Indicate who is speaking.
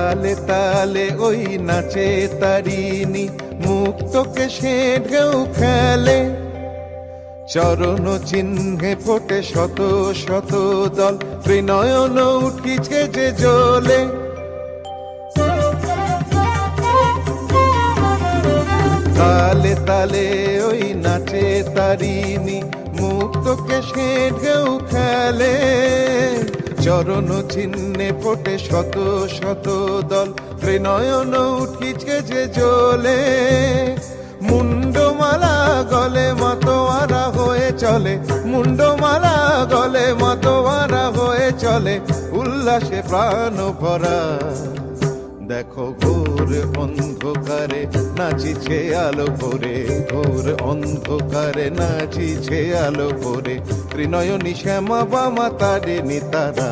Speaker 1: তালে তালে ওই নাচে তারিণী, মুক্তকে সে ঢেউ খেলে। চরণ চিহ্নে ফোটে শত শত দল, ত্রিনয়ন উঠিছে যে জ্বলে। তালে তালে ওই নাচে তারিণী, মুক্তকে সে ঢেউ খেলে। চরণ চিহ্নে ফোটে শত শত দল, ত্রিনয়ন উঠিছে যে জ্বলে। মুন্ডমালা গলে মাতোয়ারা হয়ে চলে, মুন্ডমালা গলে মাতোয়ারা হয়ে চলে, উল্লাসে প্রাণ ভরা। দেখো ঘোর অন্ধকারে নাচিছে আলো করে, ঘোর অন্ধকারে নাচিছে আলো করে, ত্রিনয়নী শ্যামা বামা তারিণী তারা।